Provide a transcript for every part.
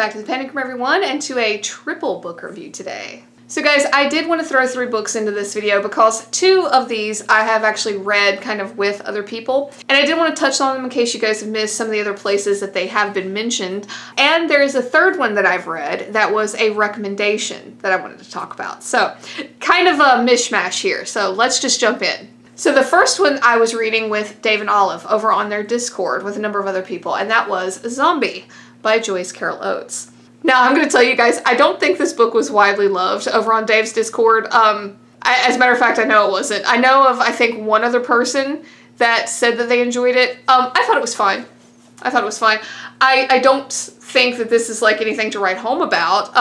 back to the Panic Room, everyone, and to a triple book review today. So guys, I did want to throw 3 books into this video because 2 of these I have actually read kind of with other people, and I did want to touch on them in case you guys have missed some of the other places that they have been mentioned. And there is a 3rd one that I've read that was a recommendation that I wanted to talk about. So kind of a mishmash here, so let's just jump in. So the first one I was reading with Dave and Olive over on their Discord with a number of other people, and that was Zombie by Joyce Carol Oates. Now, I'm going to tell you guys, I don't think this book was widely loved over on Dave's Discord. As a matter of fact, I know it wasn't. I know of, I think, one other person that said that they enjoyed it. I thought it was fine. I don't think that this is like anything to write home about.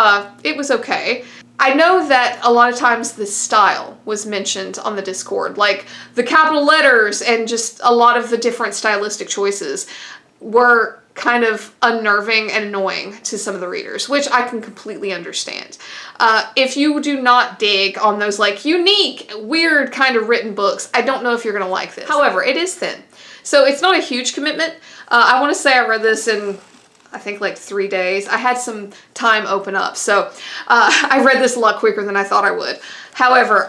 It was okay. I know that a lot of times the style was mentioned on the Discord, like the capital letters and just a lot of the different stylistic choices were kind of unnerving and annoying to some of the readers, which I can completely understand. If you do not dig on those like unique, weird kind of written books, I don't know if you're going to like this. However, it is thin, so it's not a huge commitment. I want to say I read this in, I think, like 3 days. I had some time open up, so I read this a lot quicker than I thought I would. However,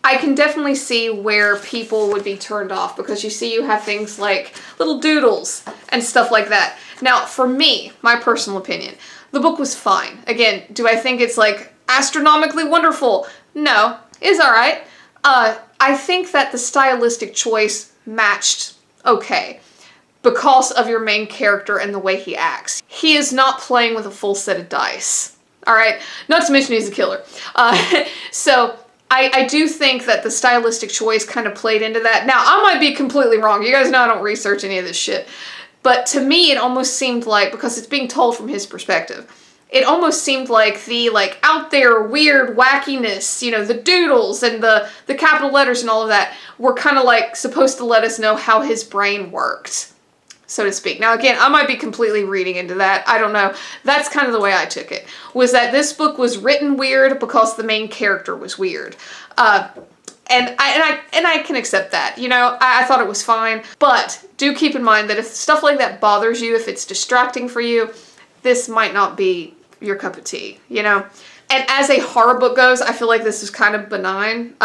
I can definitely see where people would be turned off because you have things like little doodles and stuff like that. Now, for me, my personal opinion, the book was fine. Again, do I think it's like astronomically wonderful? No, it's alright. I think that the stylistic choice matched okay because of your main character and the way he acts. He is not playing with a full set of dice. Alright? Not to mention he's a killer. So I do think that the stylistic choice kind of played into that. Now, I might be completely wrong. You guys know I don't research any of this shit. But to me, it almost seemed like, because it's being told from his perspective, it almost seemed like the like out there weird wackiness, you know, the doodles and the capital letters and all of that were kind of like supposed to let us know how his brain worked, so to speak. Now again, I might be completely reading into that. I don't know. That's kind of the way I took it, was that this book was written weird because the main character was weird. And I can accept that. You know, I thought it was fine, but do keep in mind that if stuff like that bothers you, if it's distracting for you, this might not be your cup of tea, you know? And as a horror book goes, I feel like this is kind of benign,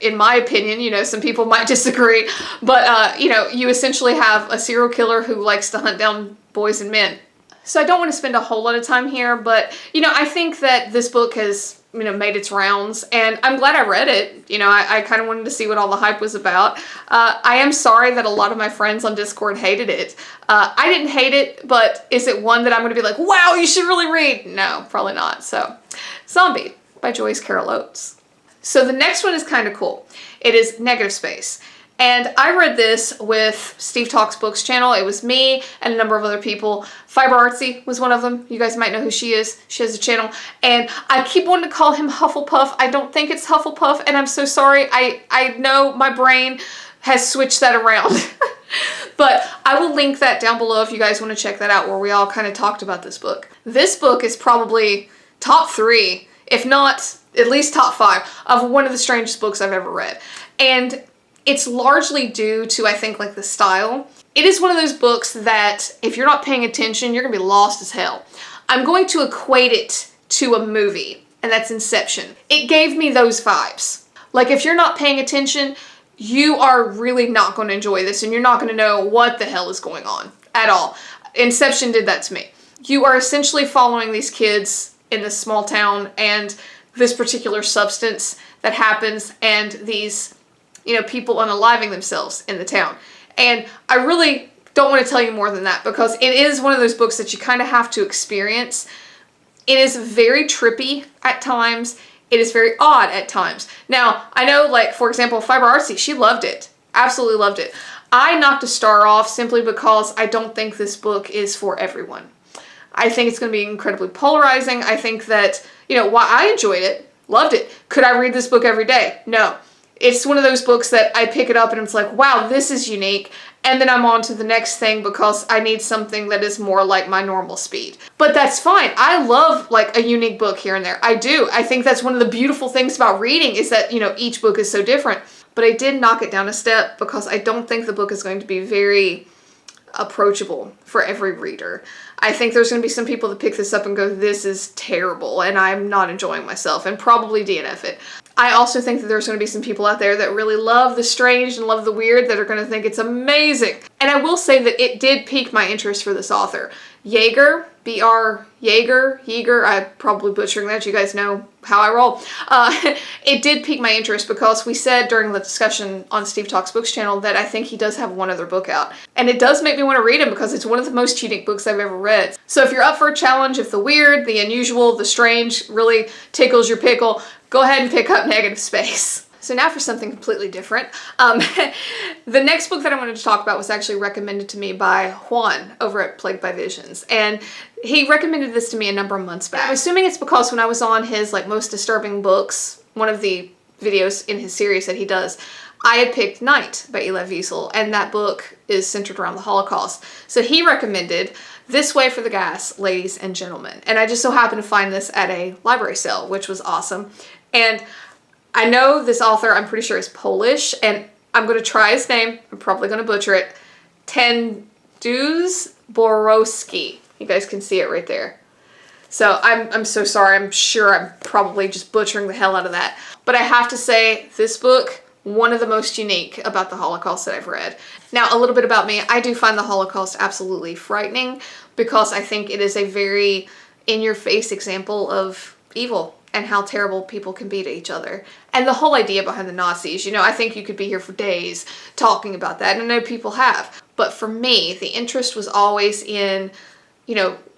in my opinion. You know, some people might disagree, but, you know, you essentially have a serial killer who likes to hunt down boys and men. So I don't want to spend a whole lot of time here, but, you know, I think that this book has, you know, made its rounds, and I'm glad I read it. You know, I kind of wanted to see what all the hype was about. I am sorry that a lot of my friends on Discord hated it. I didn't hate it, but is it one that I'm going to be like, wow, you should really read? No, probably not. So, Zombie by Joyce Carol Oates. So the next one is kind of cool. It is Negative Space. And I read this with Steve Talks Books channel. It was me and a number of other people. Fiber Artsy was one of them. You guys might know who she is. She has a channel. And I keep wanting to call him Hufflepuff. I don't think it's Hufflepuff, and I'm so sorry. I know my brain has switched that around. But I will link that down below if you guys want to check that out, where we all kind of talked about this book. This book is probably top 3, if not at least top 5, of one of the strangest books I've ever read. And it's largely due to, I think, like the style. It is one of those books that if you're not paying attention, you're gonna be lost as hell. I'm going to equate it to a movie, and that's Inception. It gave me those vibes. Like, if you're not paying attention, you are really not going to enjoy this, and you're not going to know what the hell is going on at all. Inception did that to me. You are essentially following these kids in this small town and this particular substance that happens, and these, you know, people unaliving themselves in the town. And I really don't want to tell you more than that, because it is one of those books that you kind of have to experience. It is very trippy at times. It is very odd at times. Now, I know, like, for example, Fiber Artsy, she loved it. Absolutely loved it. I knocked a star off simply because I don't think this book is for everyone. I think it's going to be incredibly polarizing. I think that, you know, while I enjoyed it, loved it, could I read this book every day? No. It's one of those books that I pick it up and it's like, wow, this is unique. And then I'm on to the next thing because I need something that is more like my normal speed. But that's fine. I love like a unique book here and there. I do. I think that's one of the beautiful things about reading, is that, you know, each book is so different. But I did knock it down a step because I don't think the book is going to be very approachable for every reader. I think there's going to be some people that pick this up and go, this is terrible and I'm not enjoying myself, and probably DNF it. I also think that there's going to be some people out there that really love the strange and love the weird that are going to think it's amazing. And I will say that it did pique my interest for this author. Yeager, Yeager, I'm probably butchering that, you guys know how I roll. It did pique my interest because we said during the discussion on Steve Talks Books channel that I think he does have one other book out. And it does make me want to read him because it's one of the most unique books I've ever read. So if you're up for a challenge, if the weird, the unusual, the strange really tickles your pickle, go ahead and pick up Negative Space. So now for something completely different. The next book that I wanted to talk about was actually recommended to me by Juan over at Plagued by Visions. And he recommended this to me a number of months back. I'm assuming it's because when I was on his most disturbing books, one of the videos in his series that he does, I had picked Night by Elie Wiesel, and that book is centered around the Holocaust. So he recommended This Way for the Gas, Ladies and Gentlemen. And I just so happened to find this at a library sale, which was awesome. And I know this author, I'm pretty sure is Polish, and I'm going to try his name. I'm probably going to butcher it. Tadeusz Borowski. You guys can see it right there. So I'm so sorry. I'm sure I'm probably just butchering the hell out of that. But I have to say, this book, one of the most unique about the Holocaust that I've read. Now, a little bit about me. I do find the Holocaust absolutely frightening because I think it is a very in-your-face example of evil and how terrible people can be to each other. And the whole idea behind the Nazis, I think you could be here for days talking about that, and I know people have. But for me, the interest was always in,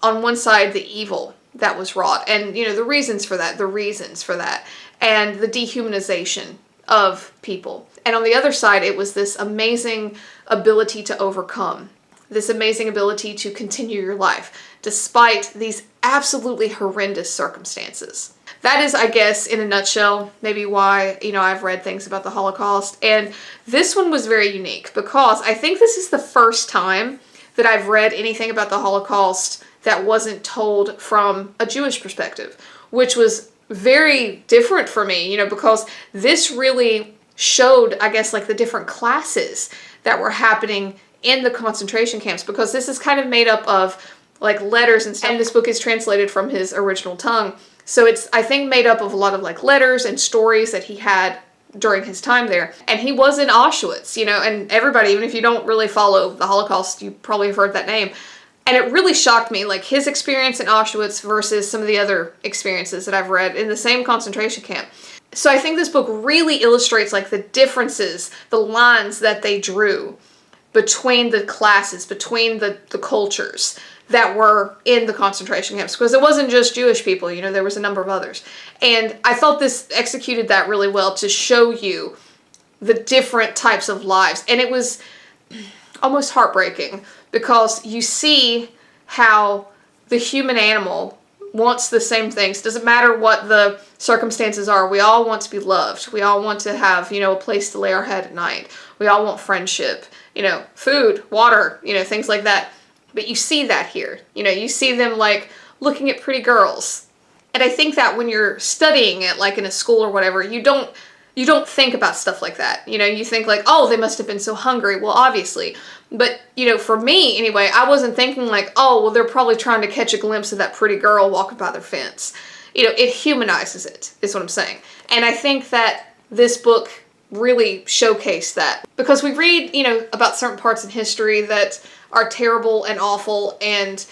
on one side, the evil that was wrought, and, the reasons for that, and the dehumanization of people. And on the other side, it was this amazing ability to overcome, this amazing ability to continue your life, despite these absolutely horrendous circumstances. That is, I guess, in a nutshell, maybe why, I've read things about the Holocaust. And this one was very unique because I think this is the first time that I've read anything about the Holocaust that wasn't told from a Jewish perspective, which was very different for me, because this really showed, I guess, the different classes that were happening in the concentration camps, because this is kind of made up of letters and stuff. And this book is translated from his original tongue. So it's, I think, made up of a lot of letters and stories that he had during his time there. And he was in Auschwitz, and everybody, even if you don't really follow the Holocaust, you probably have heard that name. And it really shocked me, his experience in Auschwitz versus some of the other experiences that I've read in the same concentration camp. So I think this book really illustrates the differences, the lines that they drew between the classes, between the cultures that were in the concentration camps, because it wasn't just Jewish people, there was a number of others. And I thought this executed that really well to show you the different types of lives. And it was almost heartbreaking because you see how the human animal wants the same things. Doesn't matter what the circumstances are. We all want to be loved. We all want to have, a place to lay our head at night. We all want friendship, food, water, things like that. But you see that here. You see them looking at pretty girls. And I think that when you're studying it in a school or whatever, you don't think about stuff like that. You think oh, they must have been so hungry. Well, obviously. But, for me anyway, I wasn't thinking oh, well, they're probably trying to catch a glimpse of that pretty girl walking by their fence. It humanizes it, is what I'm saying. And I think that this book really showcased that. Because we read, about certain parts in history that are terrible and awful, and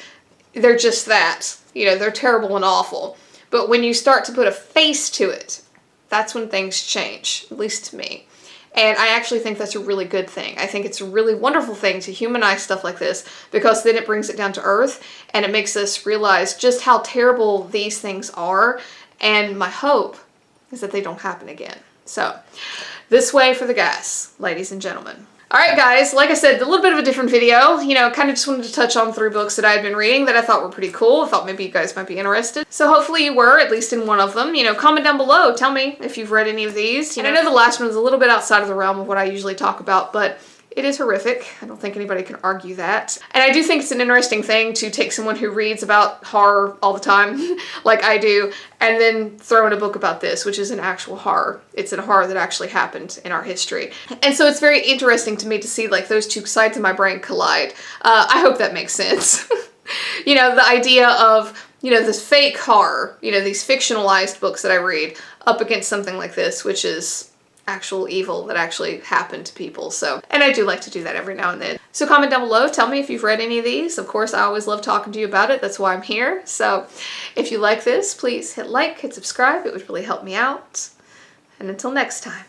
they're just that. They're terrible and awful. But when you start to put a face to it, that's when things change, at least to me. And I actually think that's a really good thing. I think it's a really wonderful thing to humanize stuff like this, because then it brings it down to earth, and it makes us realize just how terrible these things are. And my hope is that they don't happen again. So, This Way for the Gas, ladies and gentlemen. Alright guys, like I said, a little bit of a different video, kind of just wanted to touch on 3 books that I had been reading that I thought were pretty cool. I thought maybe you guys might be interested. So hopefully you were, at least in one of them. Comment down below, tell me if you've read any of these. And I know the last one was a little bit outside of the realm of what I usually talk about, but It is horrific. I don't think anybody can argue that. And I do think it's an interesting thing to take someone who reads about horror all the time, like I do, and then throw in a book about this, which is an actual horror. It's a horror that actually happened in our history. And so it's very interesting to me to see like those two sides of my brain collide. I hope that makes sense. You know, the idea of, you know, this fake horror, you know, these fictionalized books that I read up against something like this, which is actual evil that actually happened to people. So, and I do like to do that every now and then. So comment down below, tell me if you've read any of these. Of course, I always love talking to you about it. That's why I'm here. So if you like this, please hit like, hit subscribe. It would really help me out. And until next time,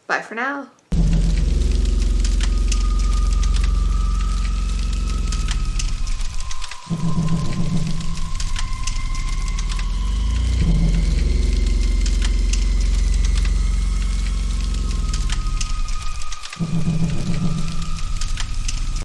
bye for now.